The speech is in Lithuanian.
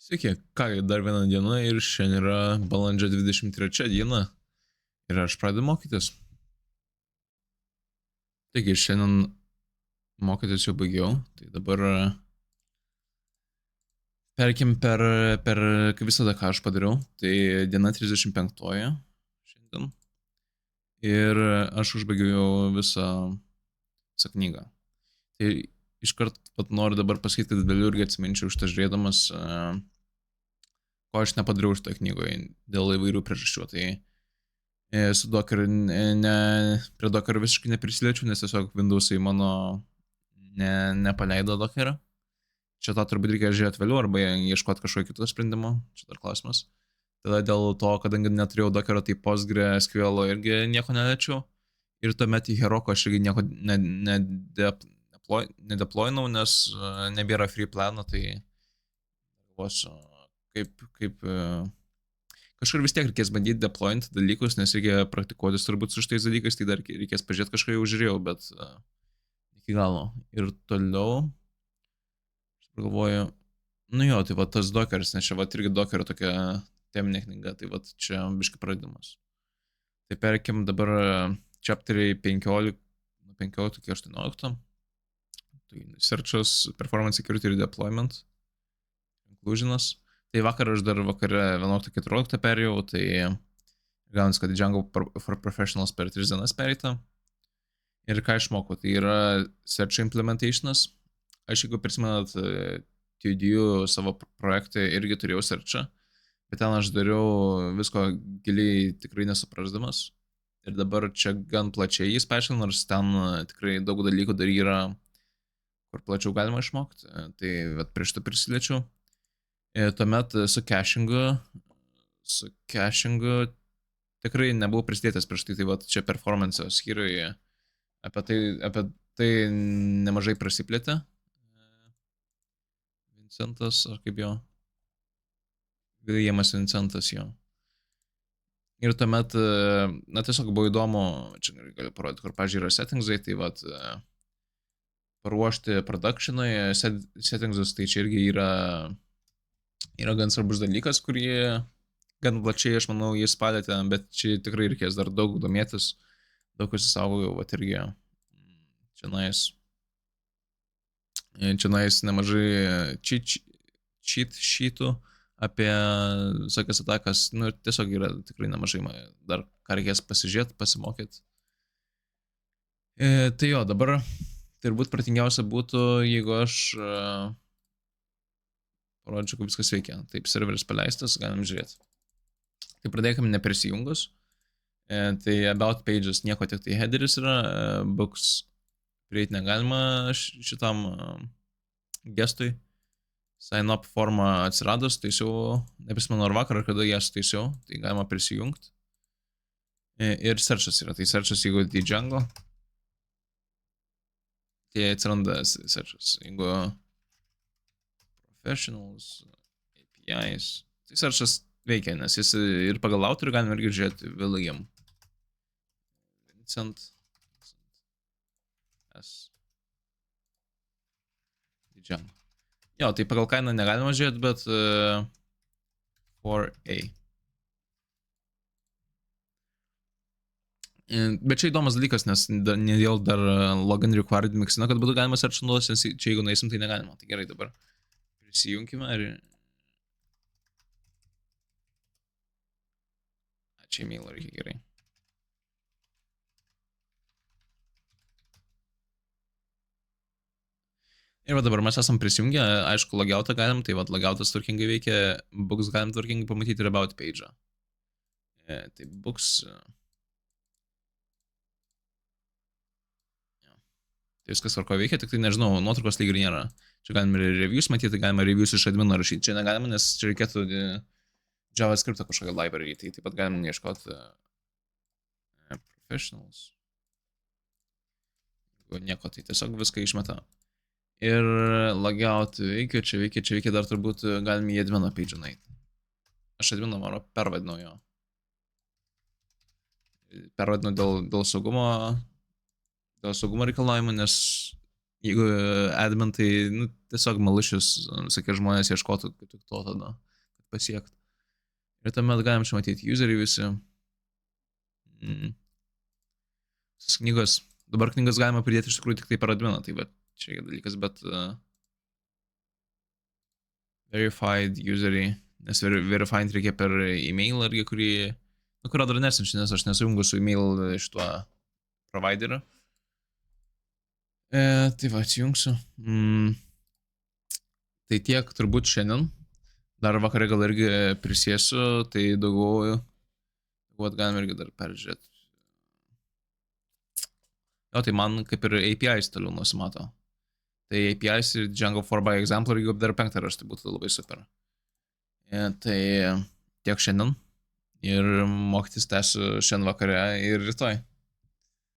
Sveiki, ką, dar viena diena ir šiandien yra balandžio 23 diena ir aš pradedu mokytis. Taigi, šiandien mokytis jau baigiau, tai dabar perkim per kaip visada, ką aš padariau. Tai diena 35 šiandien ir aš užbaigiau jau visą knygą. Tai iškart pat noriu dabar pasakyti, kad vėliau irgi atsiminčiau šitą žiūrėdamas, ko aš nepadariau šitoje knygoje dėl įvairių priežasčių. Tai su Docker prie Docker visiškai neprisiliečiu, nes tiesiog Windowsai mano nepaleido Dockerio. Čia tą turbūt reikia žiūrėti vėliau arba ieškoti kažkokio kito sprendimo, čia dar klausimas. Tada dėl to, kadangi neturėjau Dockerio, tai PostgreSQL irgi nieko neliečiau. Ir tuomet į Heroku aš irgi nieko nedeploinau, nes nebėra free plano, tai galvosiu, kaip kažkur vis tiek reikės bandyti deployinti dalykus, nes reikia praktikuotis turbūt su šitais dalykais, tai dar reikės pažiūrėti, kažką jau žiūrėjau, bet iki galo. Ir toliau, aš galvoju, nu jo, tai va tas Dockeris, nes čia va irgi Dockerio tokia teminė knyga, tai va čia biškai pradimas. Tai perkim dabar chapteriai 15 iki 18. Tai searchas, performance security ir deployment, inclusionas. Tai vakar aš dar vakare 11-14 perėjau, tai gaunas, kad Django for Professionals per 3 dienas pereita. Ir ką išmokau, tai yra search implementationas. Aš jeigu prisimenat, TDU savo projektą irgi turėjau searchą, bet ten aš dariau visko giliai tikrai nesuprasdamas. Ir dabar čia gan plačiai jis paaiškina, nors ten tikrai daug dalykų dar yra, kur plačiau galima išmokti. Tai vat prieš tai prisiliečiau. Tuomet su cachingu tikrai nebuvau prisidėtas prieš tai, tai va čia performance skyriuje apie tai nemažai prasiplėtė. Vincentas, ar kaip jo? Viljamas Vincentas jo. Ir tuomet, na tiesiog buvo įdomu, čia galiu parodyti, kur pažiūrė yra settingsai, tai va paruošti productionui settingsus, tai čia irgi yra gan svarbus dalykas, kurį gan plačiai, aš manau, jis palėtė, bet čia tikrai reikės dar daug domėtis, daug įsisaugojau, va irgi čianais nemažai cheat sheetų apie visokias atakas, nu ir tiesiog yra tikrai nemažai, dar ką reikės pasižiūrėti, pasimokyti. Tai jo, dabar turbūt pratingiausia būtų, jeigu aš parodžiau, kaip viskas veikia. Taip, serveris paleistas, galim žiūrėti. Tai pradėkime neprisijungus. Tai about pages nieko, tik tai headeris yra, books prieiti negalima šitam gestui. Sign up forma atsiradus, taisiau, neprisimenu ar vakar, ar kada jas taisiau, tai galima prisijungti. Ir searchas yra, tai searchas jeigu tai Django, tai atsiranda searchas, jeigu professionals, APIs, tai searchas veikia, nes jis ir pagal autorių galime irgi žiūrėti William. Vincent S. Django. Jo, tai pagal kainą negalima žiūrėti, bet 4A. Bet čia įdomas dalykas, nes nedėl dar login required mixino, kad būtų galima searchinduos, nes čia jeigu nueisim, tai negalima. Tai gerai, dabar prisijungime ir... Čia e-mailą reikia gerai. Ir va dabar mes esam prisijungę, aišku, logoutą galim, tai va logoutas tvarkingai veikia, books galim tvarkingai pamatyti ir about page'ą. Tai books... Tai viskas tvarko veikia, tik tai nežinau, nuotraukos lyg ir nėra. Čia galima ir reviews matyti, galima reviews iš admino rašyti. Čia negalima, nes čia reikėtų JavaScript kažkokią library, tai taip pat galima neieškoti professionals. Jeigu nieko, tai tiesiog viską išmeta. Ir logout veikia, čia veikia dar turbūt galim į admino page'ą nueiti. Aš admino mano pervadinau jo. Pervadinau dėl saugumo reikalavimų, nes Jeigu admin, tai nu, tiesiog malicious, visokie žmonės ieškotų kaip tik to tada, kad pasiektų. Ir tuomet galim čia matyti useriai visi. Visos knygos. Dabar knygas galima pridėti iš tikrųjų tik tai per adminą, tai bet čia dalykas, bet verified useriai, nes verified reikia per e-mail irgi, kurį, nu, kurio dar nesinčiu, nes aš nesujungu su e-mail šituo provideriu. Tai va, atsijungsiu. Tai tiek turbūt šiandien. Dar vakarė gal irgi prisėsiu, tai daugiau, galim irgi dar peržiūrėti. Jo, tai man kaip ir APIs toliau nusimato. Tai APIs ir Django 4by-example, jeigu dar 5 raštą, tai būtų labai super. Tai tiek šiandien. Ir mokytis tęsiu šiandien vakare ir rytoj.